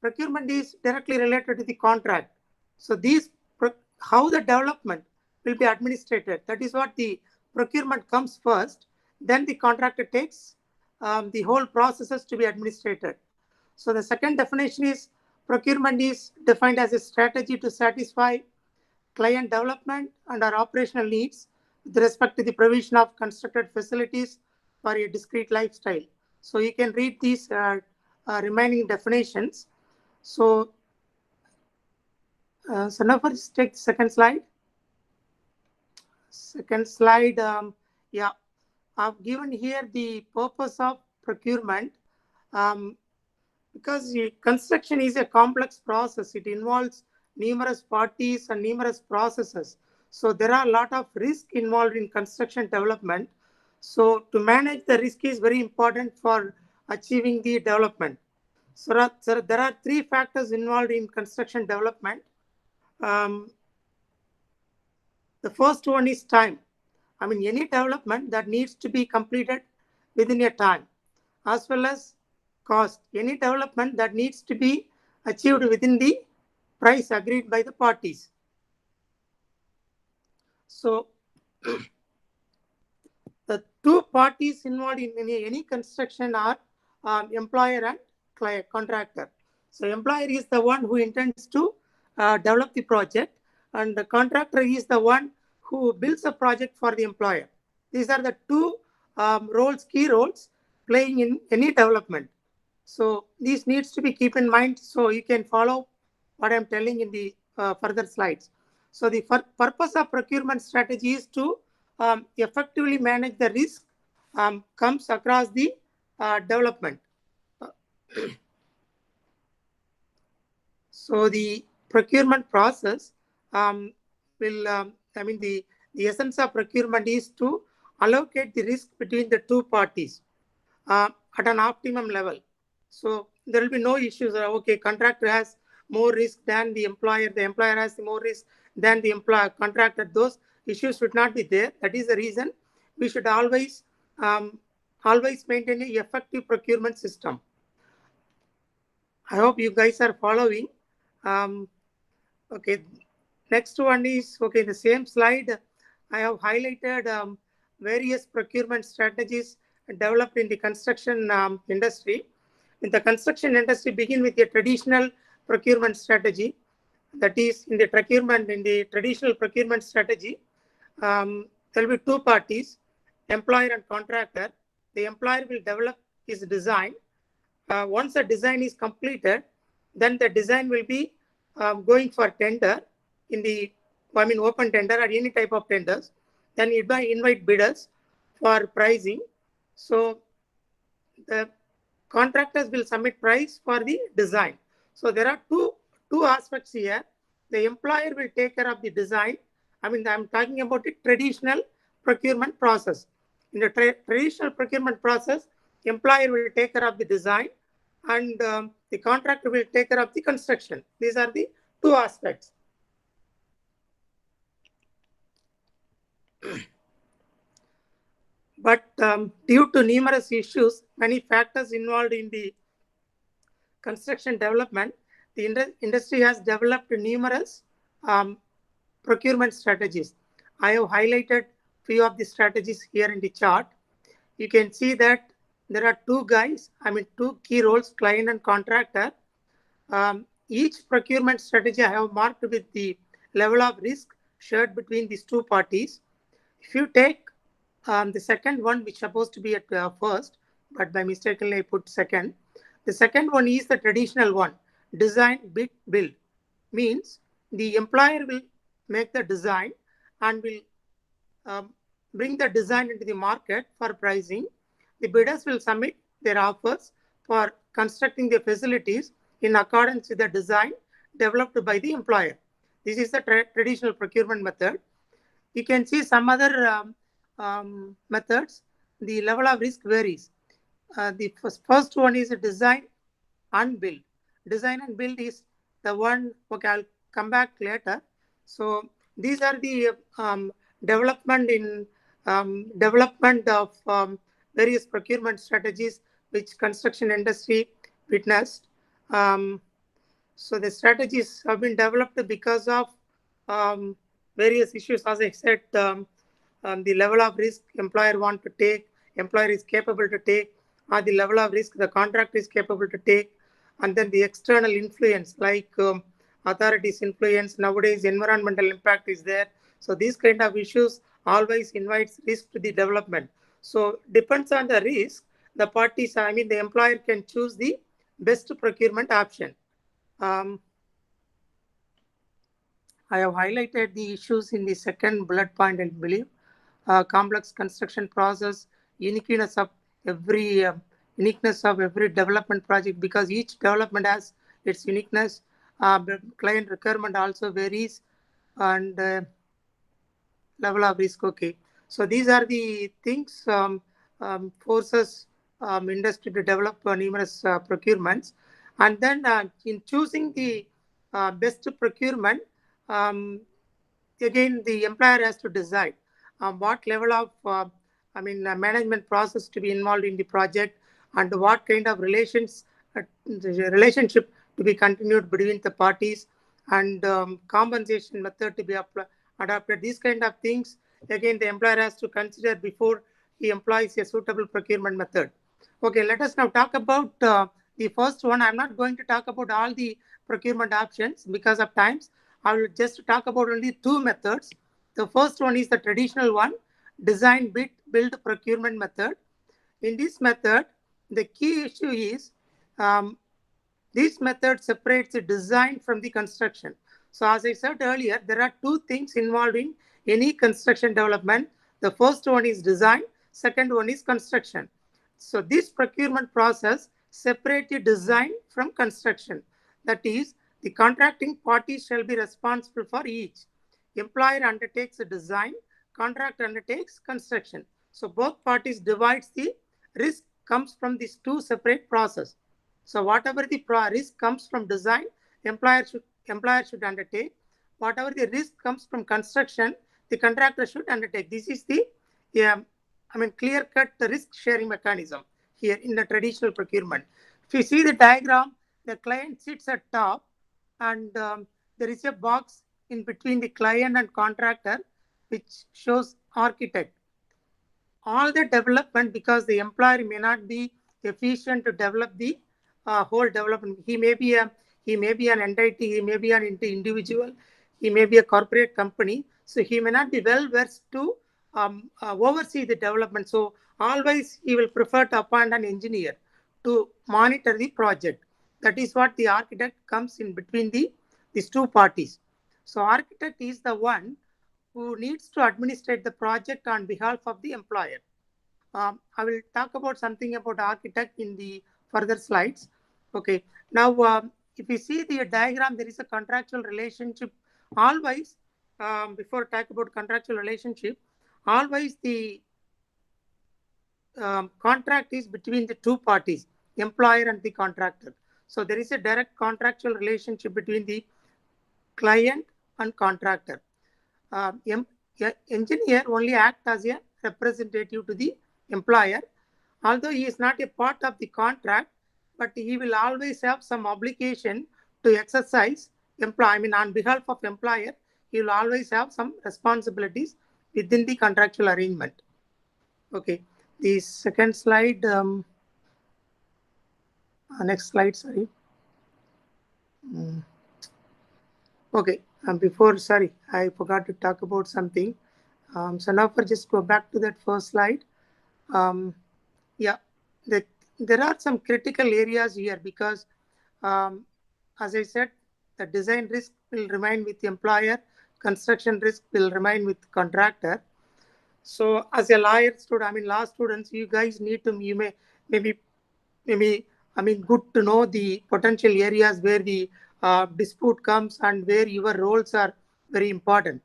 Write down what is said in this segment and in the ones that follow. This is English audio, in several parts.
procurement is directly related to the contract. So how the development will be administrated, that is what the procurement comes first, then the contractor takes the whole processes to be administrated. So the second definition is procurement is defined as a strategy to satisfy client development and our operational needs with respect to the provision of constructed facilities for a discrete lifestyle. So you can read these remaining definitions. So, so now first take the second slide. Second slide, yeah, I've given here the purpose of procurement. Because construction is a complex process, it involves numerous parties and numerous processes. So there are a lot of risk involved in construction development. So to manage the risk is very important for achieving the development. So there are three factors involved in construction development. The first one is time. I mean, any development that needs to be completed within a time, as well as cost. Any development that needs to be achieved within the price agreed by the parties. So the two parties involved in any construction are employer and client, contractor. So employer is the one who intends to develop the project, and the contractor is the one who builds a project for the employer. These are the two key roles playing in any development. So these needs to be keep in mind so you can follow what I'm telling in the further slides. So the purpose of procurement strategy is to effectively manage the risk comes across the development. So the procurement process the essence of procurement is to allocate the risk between the two parties at an optimum level. So there will be no issues. Okay, contractor has more risk than the employer has more risk than the contractor. Those issues should not be there. That is the reason we should always maintain an effective procurement system. I hope you guys are following. Okay, next one is, okay, the same slide. I have highlighted various procurement strategies developed in the construction industry. In the construction industry, begin with a traditional procurement strategy. That is, in the traditional procurement strategy, there will be two parties, employer and contractor. The employer will develop his design. Once the design is completed, then the design will be going for tender in the open tender or any type of tenders. Then it will invite bidders for pricing. So the contractors will submit price for the design. So there are two aspects here. The employer will take care of the design. I'm talking about the traditional procurement process. In the traditional procurement process, employer will take care of the design, and the contractor will take care of the construction. These are the two aspects. But due to numerous issues, many factors involved in the construction development, the industry has developed numerous procurement strategies. I have highlighted few of the strategies here in the chart. You can see that there are two key roles, client and contractor. Each procurement strategy I have marked with the level of risk shared between these two parties. If you take the second one, which is supposed to be at first, but by mistakenly I put second. The second one is the traditional one, design, bid, build. Means the employer will make the design and will bring the design into the market for pricing. The bidders will submit their offers for constructing the facilities in accordance with the design developed by the employer. This is the traditional procurement method. You can see some other methods. The level of risk varies. The first one is a design and build. Design and build is the one, okay, I'll come back later. So these are the development of various procurement strategies which construction industry witnessed. So the strategies have been developed because of various issues. As I said, the level of risk employer want to take, employer is capable to take, or the level of risk the contractor is capable to take, and then the external influence like authorities influence. Nowadays environmental impact is there. So these kind of issues always invites risk to the development. So depends on the risk, the parties, I mean the employer can choose the best procurement option. I have highlighted the issues in the second bullet point, I believe. Complex construction process, uniqueness of every uniqueness of every development project, because each development has its uniqueness. Client requirement also varies, and level of risk. Okay, so these are the things forces industry to develop numerous procurements, and then in choosing the best procurement, um, again the employer has to decide what level of management process to be involved in the project, and what kind of the relationship to be continued between the parties, and compensation method to be adopted. These kind of things again the employer has to consider before he employs a suitable procurement method. Okay, let us now talk about the first one. I'm not going to talk about all the procurement options because of times. I will just talk about only two methods. The first one is the traditional one, design, bid, build procurement method. In this method, the key issue is um, this method separates the design from the construction. So as I said earlier, there are two things involved in any construction development. The first one is design, second one is construction. So this procurement process separates the design from construction. That is, the contracting parties shall be responsible for each. Employer undertakes the design, contract undertakes construction. So both parties divides the risk comes from these two separate processes. So whatever the risk comes from design, employer should undertake. Whatever the risk comes from construction, the contractor should undertake. This is the clear-cut risk sharing mechanism here in the traditional procurement. If you see the diagram, the client sits at top, and there is a box in between the client and contractor which shows architect. All the development, because the employer may not be efficient to develop the whole development. He may be an entity, he may be an individual, he may be a corporate company, so he may not be well versed to oversee the development. So always he will prefer to appoint an engineer to monitor the project. That is what the architect comes in between these two parties. So architect is the one who needs to administrate the project on behalf of the employer. I will talk about something about architect in the further slides. Okay. Now, if you see the diagram, there is a contractual relationship. Always, before I talk about contractual relationship, always the contract is between the two parties, employer and the contractor. So there is a direct contractual relationship between the client and contractor. Engineer only act as a representative to the employer, although he is not a part of the contract, but he will always have some obligation to exercise on behalf of employer. He will always have some responsibilities within the contractual arrangement. Okay, the second slide, next slide, sorry. Okay, before, sorry, I forgot to talk about something. So now for just go back to that first slide. Yeah, there are some critical areas here because, as I said, the design risk will remain with the employer, construction risk will remain with contractor. So as a lawyer student, law students, you guys need to, you may maybe good to know the potential areas where the dispute comes and where your roles are very important.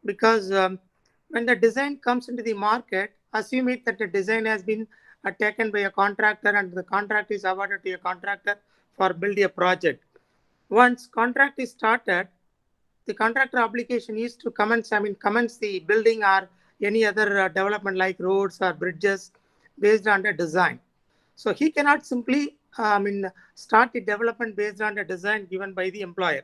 Because when the design comes into the market, assume it that the design has been taken by a contractor and the contract is awarded to a contractor for building a project. Once contract is started, the contractor obligation is to commence the building or any other development like roads or bridges based on the design. So he cannot simply start the development based on the design given by the employer.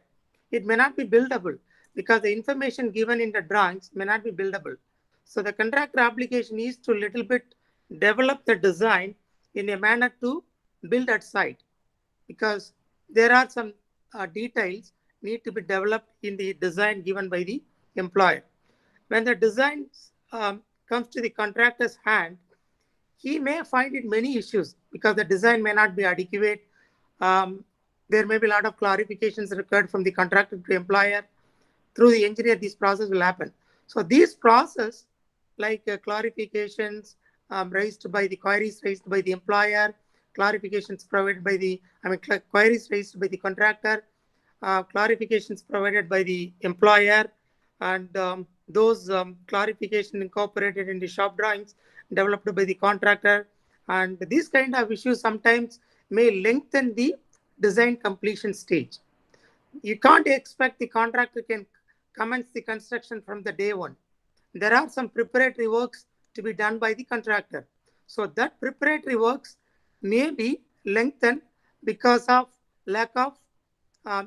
It may not be buildable because the information given in the drawings may not be buildable. So the contractor application is to little bit develop the design in a manner to build at site, because there are some details need to be developed in the design given by the employer. When the design comes to the contractor's hand, he may find it many issues because the design may not be adequate. There may be a lot of clarifications required from the contractor to employer. Through the engineer, this process will happen. So these process, like clarifications raised by the queries raised by the employer, clarifications provided by the, queries raised by the contractor, clarifications provided by the employer, and those clarification incorporated in the shop drawings developed by the contractor. And these kind of issues sometimes may lengthen the design completion stage. You can't expect the contractor can commence the construction from the day one. There are some preparatory works to be done by the contractor. So that preparatory works may be lengthened because of lack of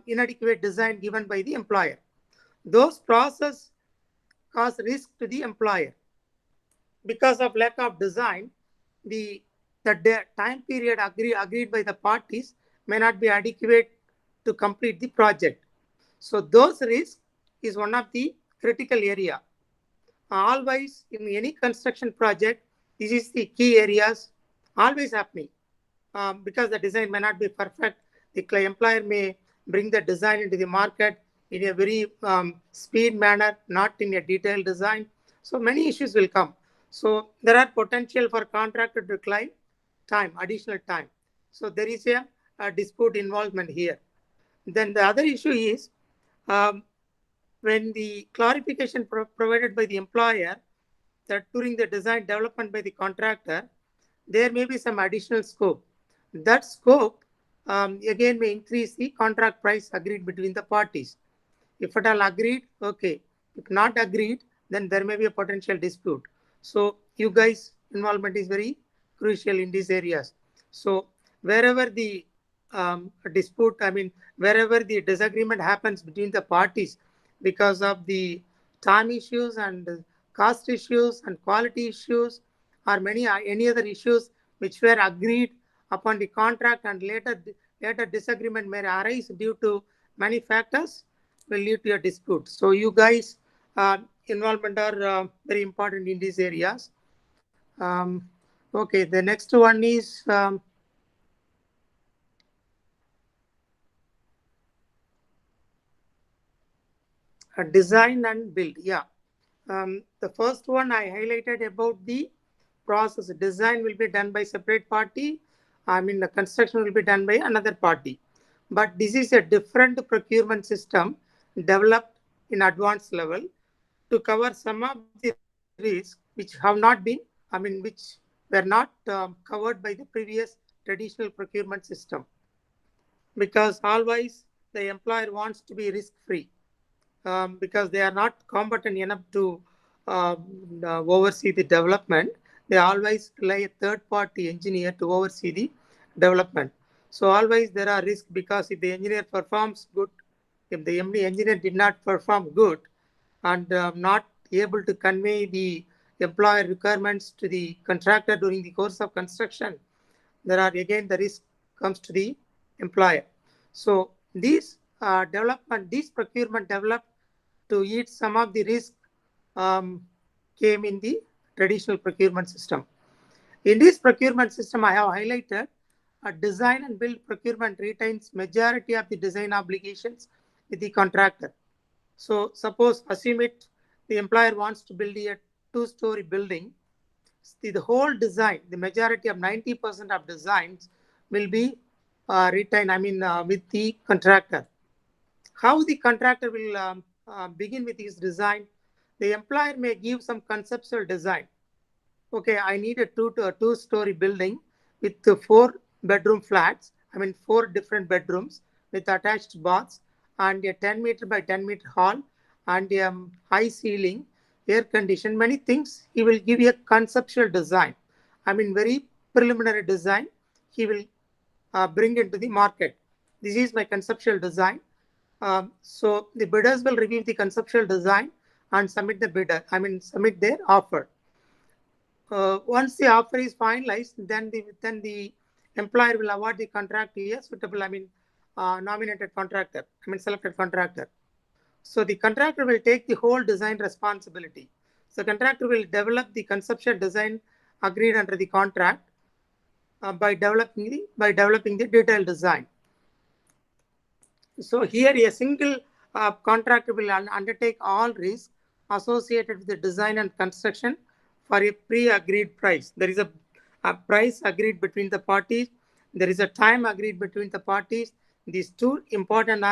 inadequate design given by the employer. Those processes cause risk to the employer. Because of lack of design, the time period agreed by the parties may not be adequate to complete the project. So those risks is one of the critical area. Always in any construction project, this is the key areas always happening. Because the design may not be perfect, the employer may bring the design into the market in a very speed manner, not in a detailed design. So many issues will come. So there are potential for contractor to claim time, additional time. So there is a dispute involvement here. Then the other issue is when the clarification provided by the employer that during the design development by the contractor, there may be some additional scope. That scope again may increase the contract price agreed between the parties. If at all agreed, okay. If not agreed, then there may be a potential dispute. So you guys' involvement is very crucial in these areas. So wherever the dispute, wherever the disagreement happens between the parties because of the time issues and cost issues and quality issues, or any other issues which were agreed upon the contract and later disagreement may arise due to many factors, will lead to a dispute. So you guys involvement are very important in these areas. Okay, the next one is design and build. Yeah, the first one I highlighted about the process. Design will be done by separate party. The construction will be done by another party. But this is a different procurement system developed in advanced level to cover some of the risks which have not been, which were not covered by the previous traditional procurement system. Because always the employer wants to be risk-free because they are not competent enough to oversee the development. They always rely a third-party engineer to oversee the development. So always there are risks because if the engineer performs good, if the engineer did not perform good and not able to convey the employer requirements to the contractor during the course of construction, there are again the risk comes to the employer. So these procurement developed to eat some of the risk came in the traditional procurement system. In this procurement system, I have highlighted a design and build procurement retains majority of the design obligations with the contractor. So suppose, assume it, the employer wants to build a 2-story building. The whole design, the majority of 90% of designs will be retained, with the contractor. How the contractor will begin with his design? The employer may give some conceptual design. Okay, I need a 2-story building with 4-bedroom flats. 4 different bedrooms with attached baths and a 10-meter by 10-meter hall and a high ceiling, air condition, many things. He will give you a conceptual design. Very preliminary design. He will bring into the market. This is my conceptual design. So the bidders will review the conceptual design and submit submit their offer. Once the offer is finalized, then the employer will award the contract to a suitable, nominated contractor, selected contractor. So the contractor will take the whole design responsibility. So contractor will develop the conceptual design agreed under the contract by developing the detailed design. So here a single contractor will undertake all risks associated with the design and construction for a pre-agreed price. There is a price agreed between the parties. There is a time agreed between the parties. These two important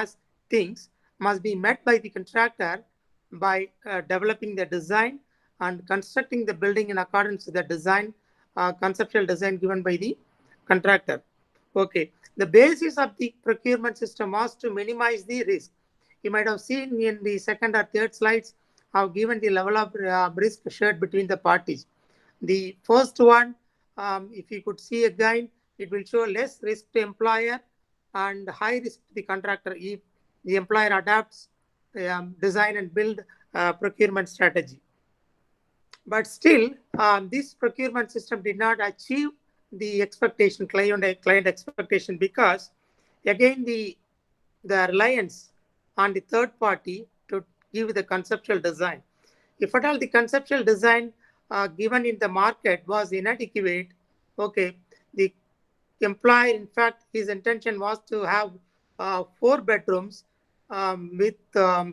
things must be met by the contractor by developing the design and constructing the building in accordance with the design, conceptual design given by the contractor. Okay, the basis of the procurement system was to minimize the risk. You might have seen in the second or third slides how given the level of risk shared between the parties. The first one, if you could see again, it will show less risk to employer and high risk to the contractor if the employer adapts design and build procurement strategy. But still, this procurement system did not achieve the expectation, client expectation, because again the reliance on the third party to give the conceptual design. If at all the conceptual design given in the market was inadequate, okay, the employer, in fact, his intention was to have 4 bedrooms with high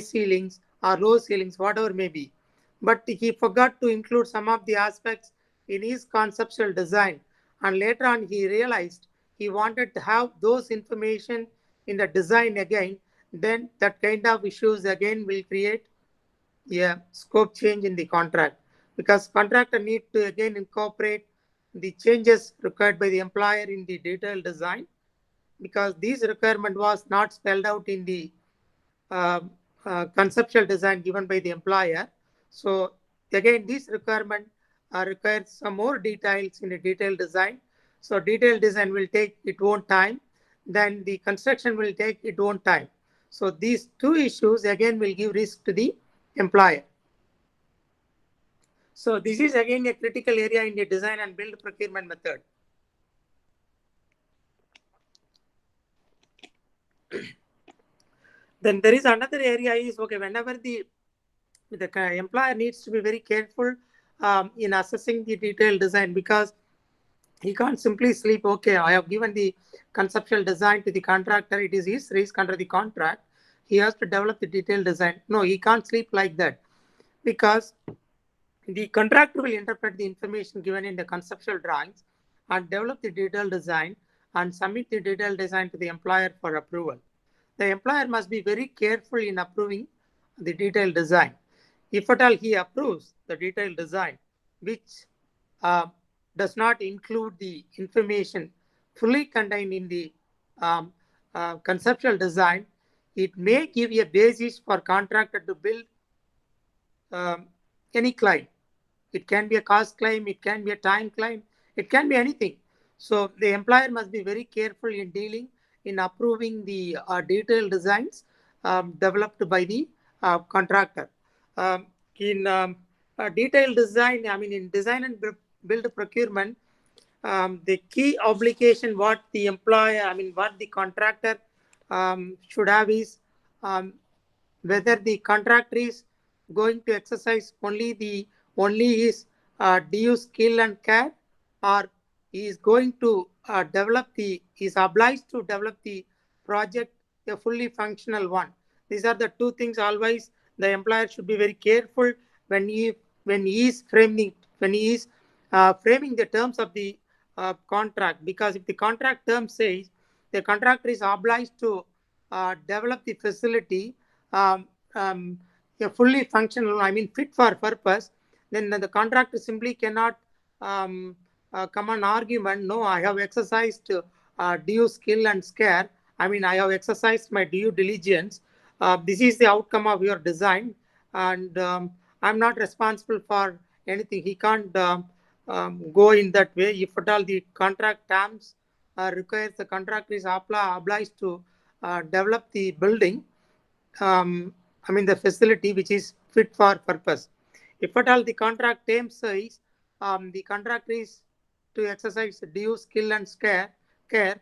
ceilings or low ceilings, whatever may be. But he forgot to include some of the aspects in his conceptual design. And later on, he realized he wanted to have those information in the design again. Then that kind of issues again will create a scope change in the contract, because contractor need to again incorporate the changes required by the employer in the detailed design, because this requirement was not spelled out in the conceptual design given by the employer. So again, this requirement requires some more details in a detailed design. So detailed design will take its own time. Then the construction will take its own time. So these two issues again will give risk to the employer. So this is again a critical area in the design and build procurement method. Then there is another area is, okay, whenever the employer needs to be very careful in assessing the detailed design, because he can't simply sleep, okay, I have given the conceptual design to the contractor, it is his risk under the contract, he has to develop the detailed design. No, he can't sleep like that, because the contractor will interpret the information given in the conceptual drawings and develop the detailed design and submit the detailed design to the employer for approval. The employer must be very careful in approving the detailed design. If at all he approves the detailed design, which does not include the information fully contained in the conceptual design, it may give a basis for contractor to build any claim. It can be a cost claim, it can be a time claim, it can be anything. So the employer must be very careful in dealing in approving the detailed designs developed by the contractor. In detailed design, in design and build procurement, the key obligation what the employer, what the contractor should have is whether the contractor is going to exercise only his due skill and care, or he is going to is obliged to develop the project a fully functional one. These are the two things always the employer should be very careful when he is framing the terms of the contract, because if the contract term says the contractor is obliged to develop the facility a fully functional, fit for purpose, then the contractor simply cannot come an argument, no, I have exercised due skill and care. I have exercised my due diligence. This is the outcome of your design, and I'm not responsible for anything. He can't go in that way. If at all the contract terms requires the contractor is obliged to develop the building, the facility which is fit for purpose. If at all the contract terms says the contractor is to exercise due skill and care,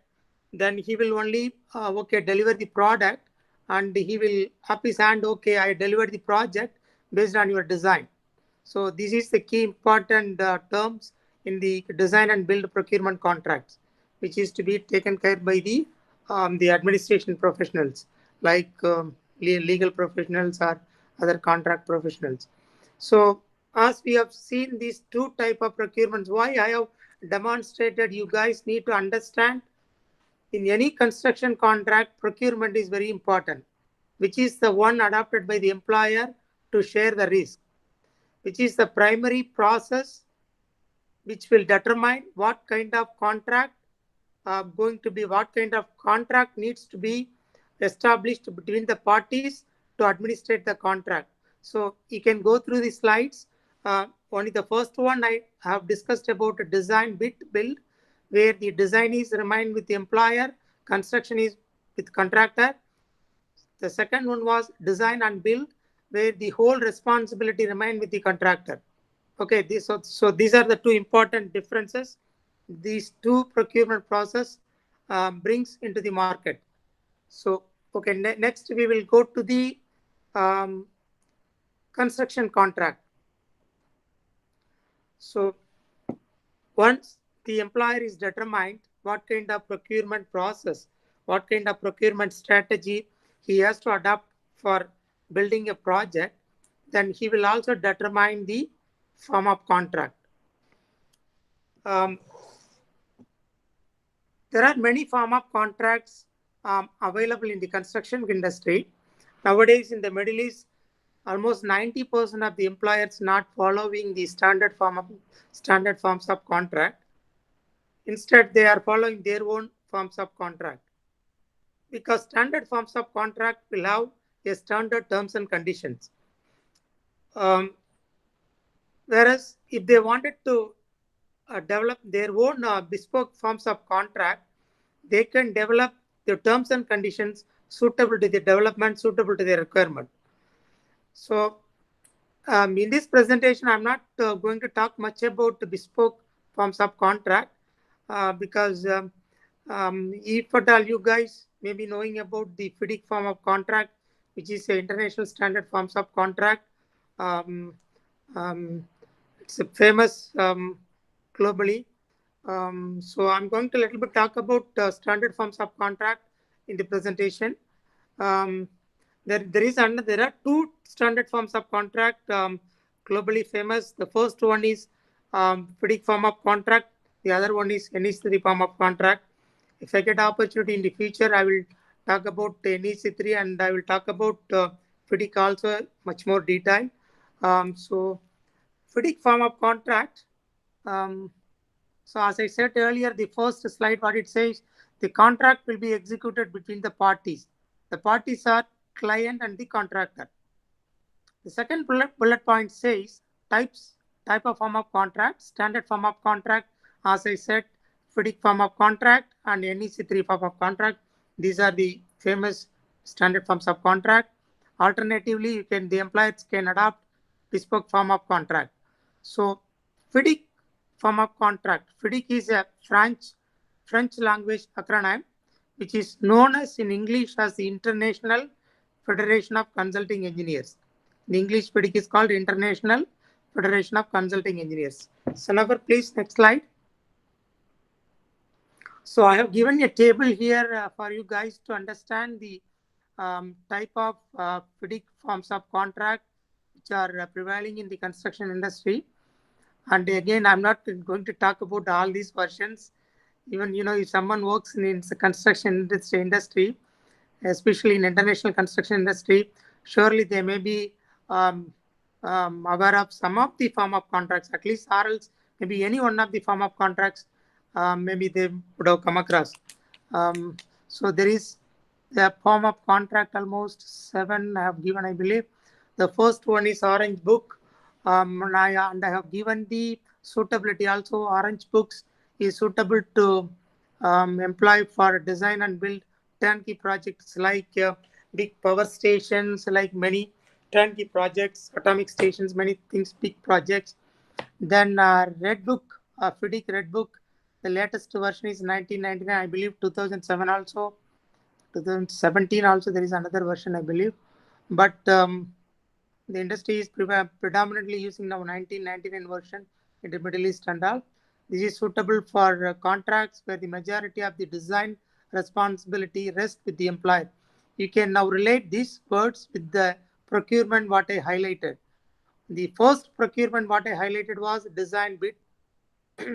then he will only deliver the product, and he will up his hand, okay, I delivered the project based on your design. So this is the key important terms in the design and build procurement contracts, which is to be taken care by the administration professionals like legal professionals or other contract professionals. So as we have seen these two type of procurements, why I have demonstrated, you guys need to understand in any construction contract, procurement is very important, which is the one adopted by the employer to share the risk, which is the primary process which will determine what kind of contract what kind of contract needs to be established between the parties to administrate the contract. So you can go through the slides. Only the first one I have discussed about design build, where the design is remained with the employer, construction is with contractor. The second one was design and build, where the whole responsibility remained with the contractor. Okay, so these are the two important differences these two procurement process brings into the market. So, okay, next we will go to the construction contract. So, once the employer is determined what kind of procurement process, what kind of procurement strategy he has to adopt for building a project, then he will also determine the form of contract. There are many form of contracts available in the construction industry. Nowadays in the Middle East, almost 90% of the employers not following the standard forms of contract. Instead, they are following their own forms of contract, because standard forms of contract will have a standard terms and conditions. Whereas if they wanted to develop their own bespoke forms of contract, they can develop the terms and conditions suitable to the development, suitable to their requirement. So in this presentation, I'm not going to talk much about the bespoke forms of contract because if at all you guys may be knowing about the FIDIC form of contract, which is the international standard forms of contract. It's a famous globally. So I'm going to a little bit talk about standard forms of contract in the presentation. There are two standard forms of contract globally famous. The first one is FIDIC form of contract. The other one is NEC3 form of contract. If I get opportunity in the future, I will talk about NEC3 and I will talk about FIDIC also much more detail. So FIDIC form of contract. So as I said earlier, the first slide, what it says, the contract will be executed between the parties. The parties are client and the contractor. The second bullet point says type of form of contract, standard form of contract, as I said, FIDIC form of contract and NEC3 form of contract. These are the famous standard forms of contract. Alternatively, the employers can adopt bespoke form of contract. So FIDIC form of contract. FIDIC is a French language acronym, which is known as in English as the International Federation of Consulting Engineers. In English, FIDIC is called International Federation of Consulting Engineers. Sanavar, please, next slide. So I have given a table here for you guys to understand the type of FIDIC forms of contract which are prevailing in the construction industry. And again, I'm not going to talk about all these versions. Even, if someone works in the construction industry, especially in international construction industry, surely they may be aware of some of the form of contracts, at least or else maybe any one of the form of contracts maybe they would have come across. So there is the form of contract, almost 7 I have given, I believe. The first one is Orange Book, and I have given the suitability also. Orange Books is suitable to employ for design and build turnkey projects like big power stations, like many turnkey projects, atomic stations, many things, big projects. Then Red Book, FIDIC Red Book, the latest version is 1999, I believe 2007 also, 2017 also there is another version, I believe. But the industry is predominantly using now 1999 version in the Middle East and all. This is suitable for contracts where the majority of the design responsibility rests with the employer. You can now relate these words with the procurement what I highlighted. The first procurement what I highlighted was design bid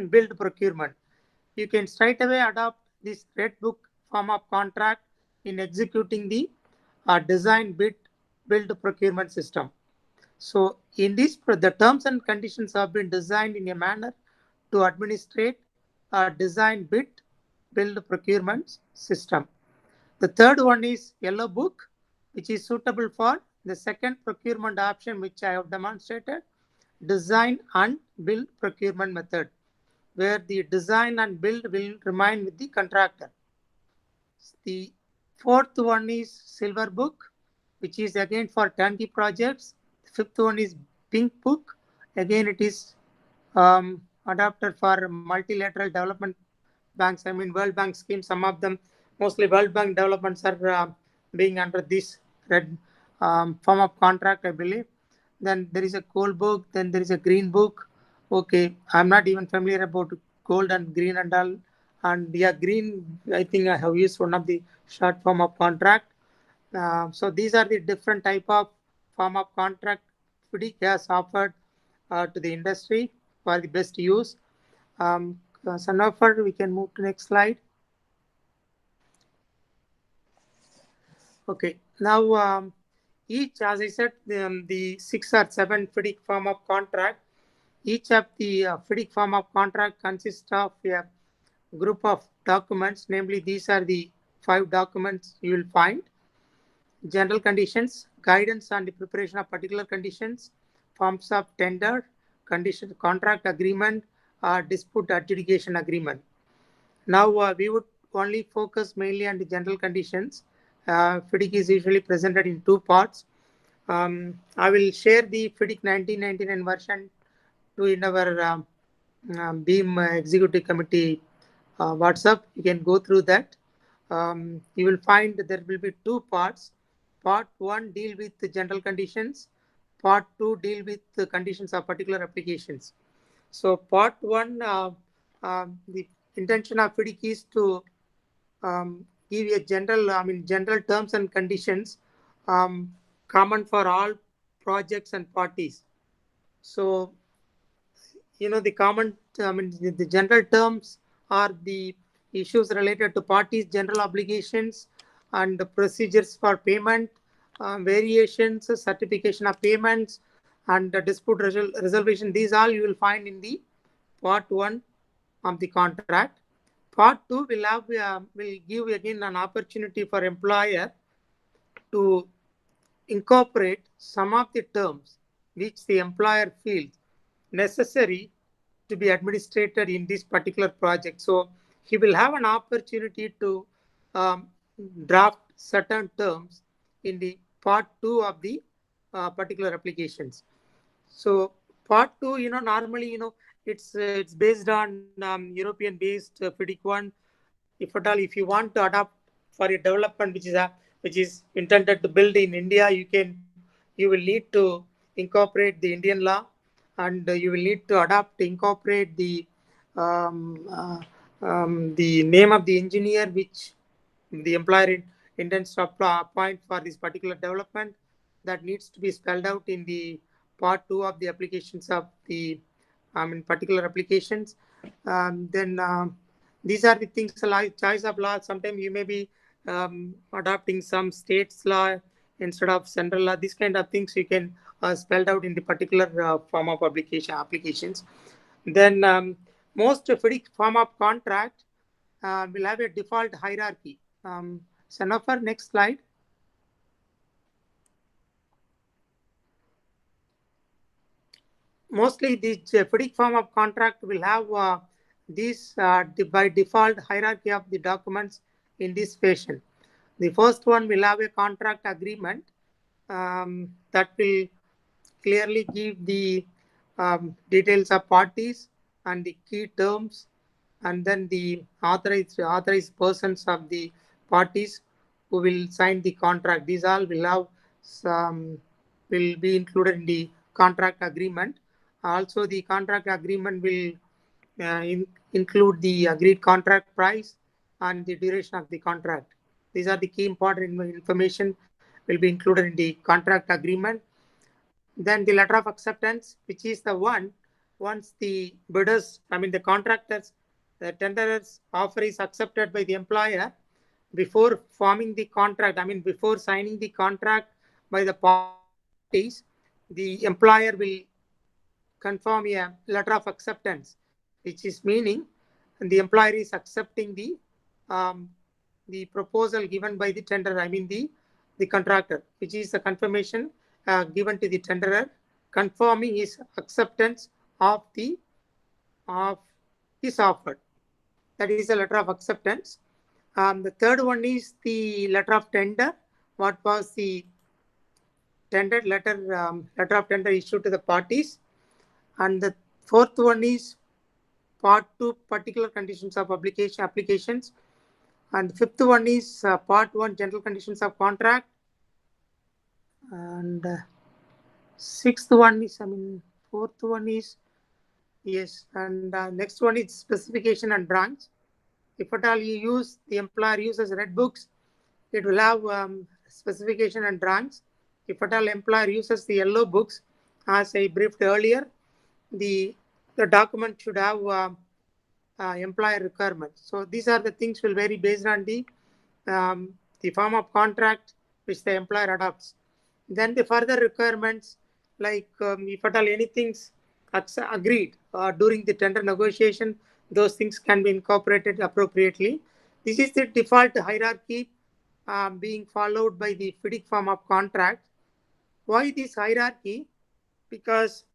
build procurement. You can straight away adopt this Red Book form of contract in executing the design bid build procurement system. So in this, the terms and conditions have been designed in a manner to administrate a design bid build procurement system. The third one is Yellow Book, which is suitable for the second procurement option, which I have demonstrated, design and build procurement method, where the design and build will remain with the contractor. The fourth one is Silver Book, which is again for turnkey projects. The fifth one is Pink Book. Again, it is adapted for multilateral development banks. I mean, World Bank schemes. Some of them, mostly World Bank developments, are being under this red form of contract, I believe. Then there is a Gold Book. Then there is a Green Book. Okay, I'm not even familiar about gold and green and all. And yeah, green, I think I have used one of the short form of contract. So these are the different type of form of contract FIDIC has offered to the industry for the best use. Sanofer, we can move to next slide. Okay, now each, as I said, the 6 or 7 FIDIC form of contract, each of the FIDIC form of contract consists of a group of documents, namely these are the 5 documents you will find. General conditions, guidance on the preparation of particular conditions, forms of tender, condition, contract agreement, dispute adjudication agreement. Now we would only focus mainly on the general conditions. FIDIC is usually presented in 2 parts. I will share the FIDIC 1999 version to in our BEAM Executive Committee WhatsApp. You can go through that. You will find there will be 2 parts. Part 1 deal with the general conditions. Part 2 deal with the conditions of particular applications. So part 1, the intention of FIDIC is to give a general terms and conditions common for all projects and parties. So, the common, the general terms are the issues related to parties' general obligations and the procedures for payment, variations, certification of payments, and dispute resolution. These all you will find in the part 1 of the contract. Part 2 will give again an opportunity for employer to incorporate some of the terms which the employer feels necessary to be administered in this particular project. So he will have an opportunity to draft certain terms in the part 2 of the particular applications. So part 2, normally, it's based on European based FIDIC 1. If at all, if you want to adopt for a development which is intended to build in India, you will need to incorporate the Indian law, and you will need to incorporate the name of the engineer which the employer intends to appoint for this particular development. That needs to be spelled out in the part 2 of the applications of the particular applications. Then these are the things like choice of law. Sometimes you may be adopting some state's law instead of central law. These kind of things you can spelled out in the particular form of applications. Then most FIDIC form of contract will have a default hierarchy. Sanofer, next slide. mostly the FDIC form of contract will have these by default hierarchy of the documents in this fashion. The first one will have a contract agreement that will clearly give the details of parties and the key terms, and then the authorized persons of the parties who will sign the contract. These all will have some will be included in the contract agreement. Also, the contract agreement will include the agreed contract price and the duration of the contract. These are the key important information will be included in the contract agreement. Then the letter of acceptance, which is the one once the bidders, the contractors, the tenderer's offer is accepted by the employer, before forming the contract, before signing the contract by the parties, the employer will confirm a letter of acceptance, which is meaning the employer is accepting the proposal given by the tenderer, the contractor, which is the confirmation given to the tenderer, confirming his acceptance of his offer. That is a letter of acceptance. The third one is the letter of tender. What was the letter of tender issued to the parties? And the fourth one is part 2, particular conditions of applications. And the fifth one is part 1, general conditions of contract. And sixth one is, fourth one is, yes. And next one is specification and drawings. If at all the employer uses red books, it will have specification and drawings. If at all employer uses the yellow books, as I briefed earlier, the document should have employer requirements. So these are the things will vary based on the form of contract which the employer adopts. Then the further requirements, like if at all anything's agreed during the tender negotiation, those things can be incorporated appropriately. This is the default hierarchy being followed by the FDIC form of contract. Why this hierarchy? Because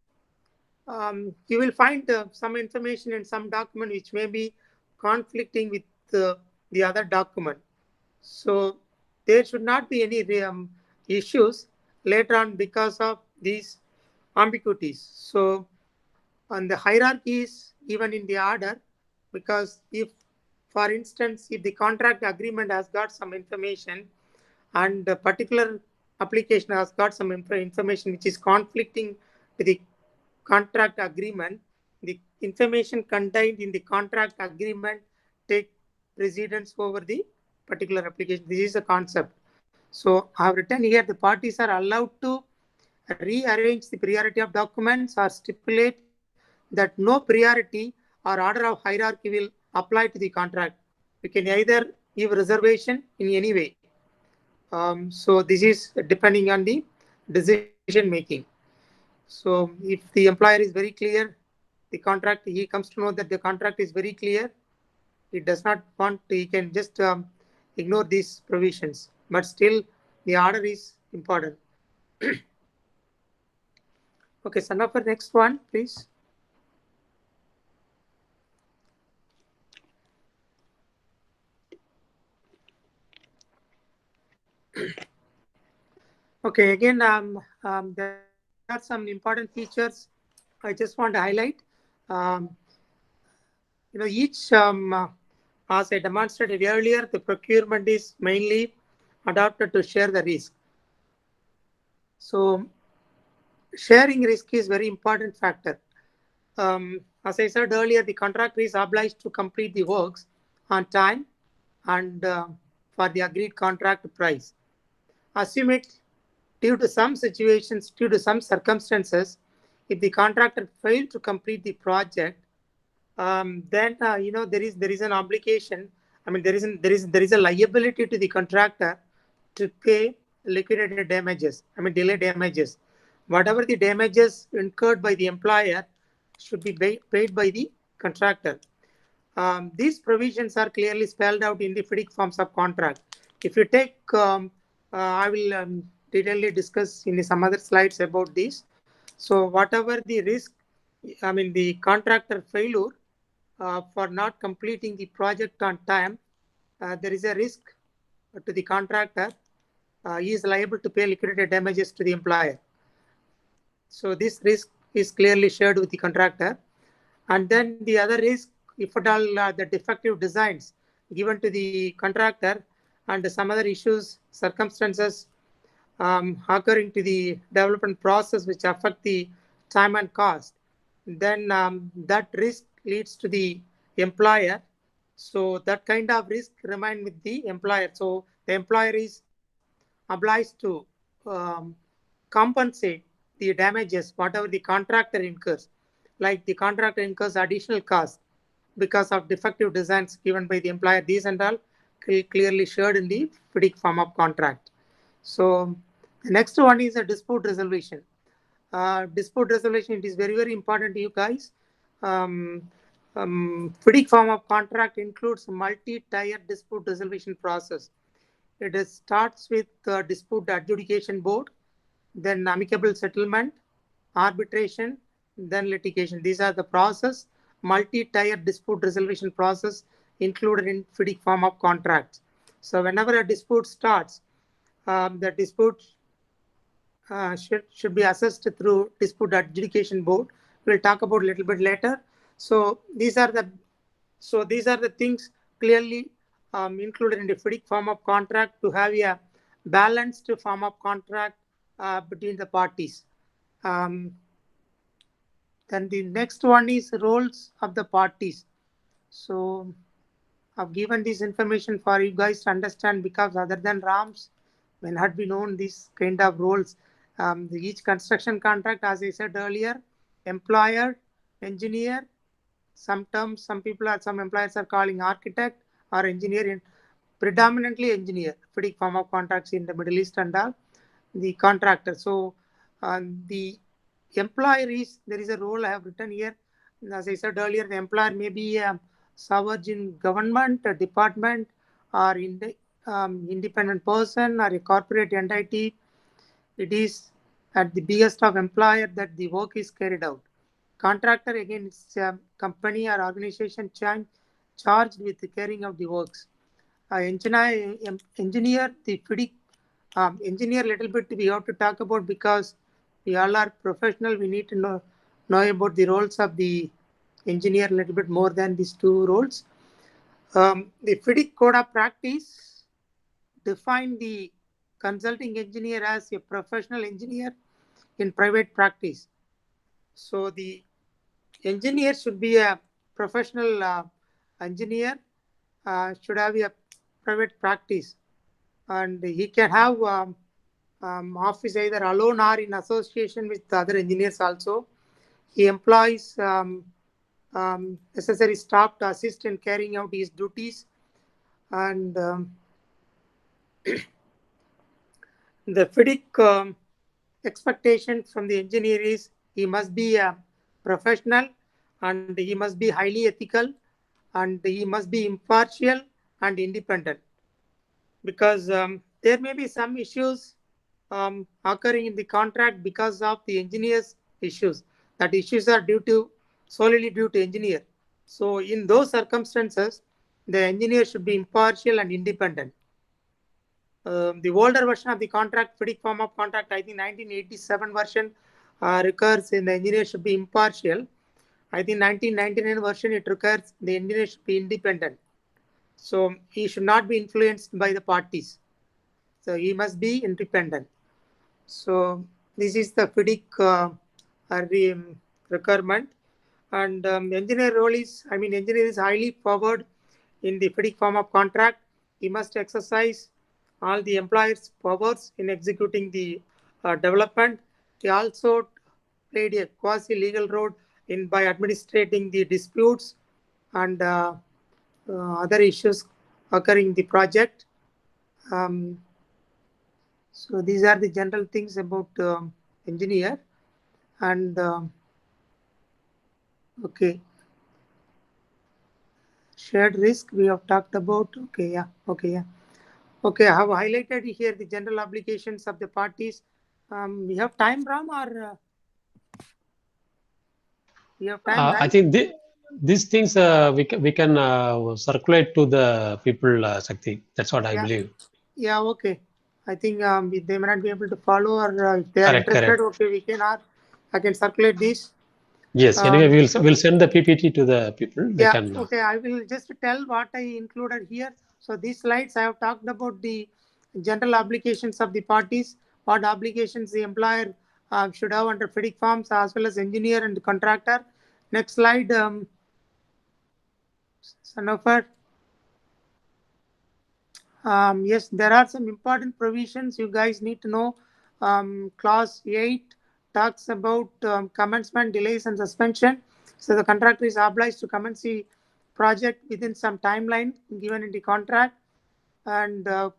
you will find some information in some document which may be conflicting with the other document. So there should not be any issues later on because of these ambiguities. So on the hierarchy is even in the order, because if, for instance, if the contract agreement has got some information and a particular application has got some information which is conflicting with the contract agreement, the information contained in the contract agreement take precedence over the particular application. This is a concept. So I have written here the parties are allowed to rearrange the priority of documents or stipulate that no priority or order of hierarchy will apply to the contract. We can either give reservation in any way. So this is depending on the decision making. So if the employer is very clear, the contract, he comes to know that the contract is very clear, he does not want to, he can just ignore these provisions, but still the order is important. Okay, so now for next one, please. Okay, again, there are some important features I just want to highlight. Each, as I demonstrated earlier, the procurement is mainly adopted to share the risk. So sharing risk is very important factor. As I said earlier, the contractor is obliged to complete the works on time and for the agreed contract price. Assume it due to some situations, due to some circumstances, if the contractor failed to complete the project, then there is an obligation. There is a liability to the contractor to pay liquidated damages. Delay damages. Whatever the damages incurred by the employer should be paid by the contractor. These provisions are clearly spelled out in the FDIC forms of contract. If you take, I will detailedly discuss in some other slides about this. So whatever the risk the contractor failure for not completing the project on time, there is a risk to the contractor. He is liable to pay liquidated damages to the employer. So this risk is clearly shared with the contractor. And then the other risk, if at all the defective designs given to the contractor and some other issues, circumstances occurring to the development process which affect the time and cost, then that risk leads to the employer. So that kind of risk remain with the employer. So the employer is obliged to um, compensate the damages whatever the contractor incurs, like the contractor incurs additional costs because of defective designs given by the employer. These and all clearly shared in the FDIC form of contract. So the next one is a dispute resolution. Dispute resolution, it is very, very important to you guys. FDIC form of contract includes multi-tier dispute resolution process. It starts with dispute adjudication board, then amicable settlement, arbitration, then litigation. These are the process, multi-tier dispute resolution process included in FDIC form of contracts. So whenever a dispute starts, the dispute should be assessed through dispute adjudication board. We'll talk about a little bit later. So these are the things clearly included in the FDIC form of contract to have a balanced form of contract between the parties. Then the next one is roles of the parties. So I've given this information for you guys to understand, because other than RAMs, when had we known these kind of roles, each construction contract, as I said earlier, employer, engineer, some employers are calling architect or engineer, predominantly engineer, FDIC form of contracts in the Middle East and all, the contractor. So the employer there is a role I have written here. As I said earlier, the employer may be a sovereign government, a department, or independent person, or a corporate entity. It is at the biggest of employer that the work is carried out. Contractor, again, is a company or organization charged with the carrying of the works. Engineer, the FDIC engineer, little bit we have to talk about, because we all are professional. We need to know about the roles of the engineer a little bit more than these two roles. The FDIC code of practice define the consulting engineer as a professional engineer in private practice. So the engineer should be a professional engineer, should have a private practice, and he can have office either alone or in association with other engineers also. He employs necessary staff to assist in carrying out his duties, and the FDIC expectation from the engineer is he must be a professional, and he must be highly ethical, and he must be impartial and independent, because there may be some issues occurring in the contract because of the engineer's issues. That issues are solely due to engineer. So in those circumstances, the engineer should be impartial and independent. The older version of the contract, FDIC form of contract, I think 1987 version requires in the engineer should be impartial. I think 1999 version, it requires the engineer should be independent. So he should not be influenced by the parties. So he must be independent. So this is the FDIC requirement. And engineer role is, engineer is highly powered in the FDIC form of contract. He must exercise all the employer's powers in executing the development. He also played a quasi-legal role by administrating the disputes and other issues occurring in the project. So these are the general things about engineer. And okay, shared risk we have talked about. Okay, I have highlighted here the general obligations of the parties. We have time, Ram, or You have time, I right? think these things we can circulate to the people, Shakti. That's what I Yeah. believe. Yeah. Okay. I think they may not be able to follow, or if they are Correct, interested, correct. okay, we can. Or I can circulate this. Yes. Anyway, So we'll send the PPT to the people. They yeah, can. okay. I will just tell what I included here. So these slides I have talked about the general obligations of the parties, what obligations the employer should have under FIDIC forms, as well as engineer and contractor. Next slide, Sanofer. Yes, there are some important provisions you guys need to know. Clause 8 talks about commencement, delays, and suspension. So the contractor is obliged to commence the project within some timeline given in the contract. And there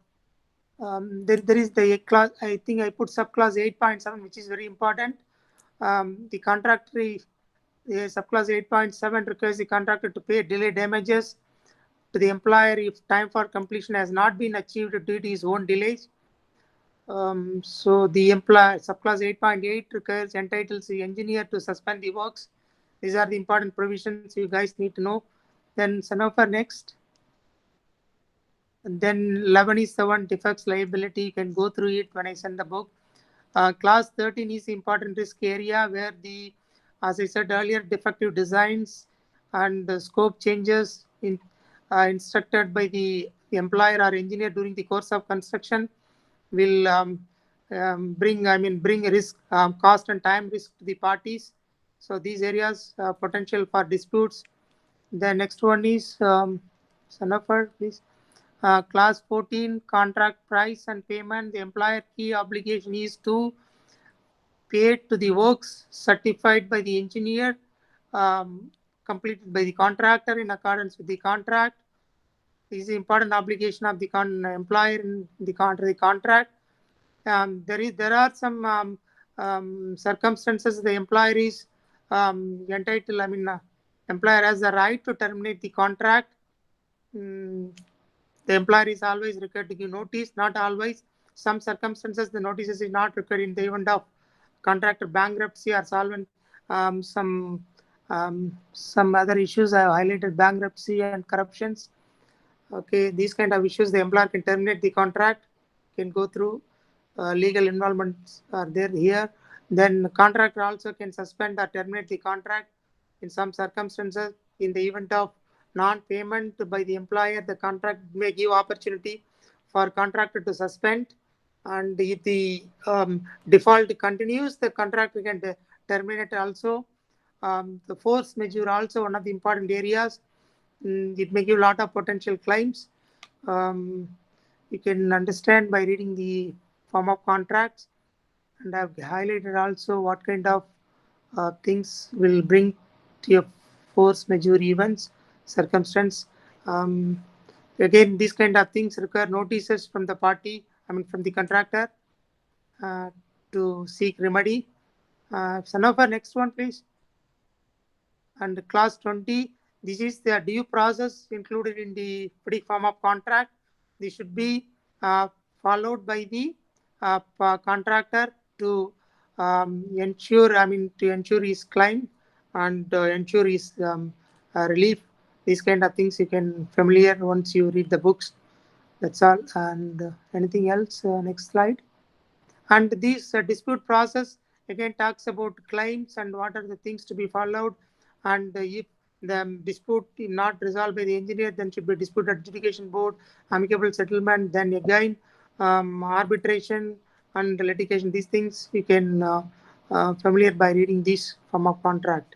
is the clause, I think I put subclause 8.7, which is very important. The contractor, subclause 8.7 requires the contractor to pay delay damages to the employer if time for completion has not been achieved due to his own delays. So the employer subclause 8.8 requires entitles the engineer to suspend the works. These are the important provisions you guys need to know. Then Sanofer next. And then 11 is the one defects liability. You can go through it when I send the book. Class 13 is the important risk area where the, as I said earlier, defective designs and the scope changes instructed by the employer or engineer during the course of construction will bring a risk, cost and time risk to the parties. So these areas potential for disputes. The next one is Sanofer, please. Class 14, contract price and payment. The employer key obligation is to pay to the works certified by the engineer, completed by the contractor in accordance with the contract. This is the important obligation of the employer in the contract. There are some circumstances the employer is entitled. Employer has the right to terminate the contract. Mm, the employer is always required to give notice. Not always. Some circumstances the notices is not required in the event of contractor bankruptcy or solvent. Some other issues I have highlighted: bankruptcy and corruptions. Okay, these kind of issues the employer can terminate the contract, can go through. Legal involvements are there here. Then the contractor also can suspend or terminate the contract in some circumstances. In the event of non-payment by the employer, the contract may give opportunity for contractor to suspend. And if the default continues, the contractor can terminate also. The force majeure also one of the important areas. It may give a lot of potential claims. Um, you can understand by reading the form of contracts, and I've highlighted also what kind of things will bring to your force majeure events, circumstance. Um, Again, these kind of things require notices from the party, from the contractor uh, to seek remedy. Sanofa, next one, please. And clause 20, this is the due process included in the FDIC form of contract. This should be followed by the contractor to to ensure his claim and ensure his relief. These kind of things you can familiar once you read the books. That's all. And anything else? Next slide. And this dispute process again talks about claims and what are the things to be followed. And if the dispute is not resolved by the engineer, then should be dispute adjudication board, amicable settlement, then again arbitration and litigation. These things you can familiar by reading this form of contract.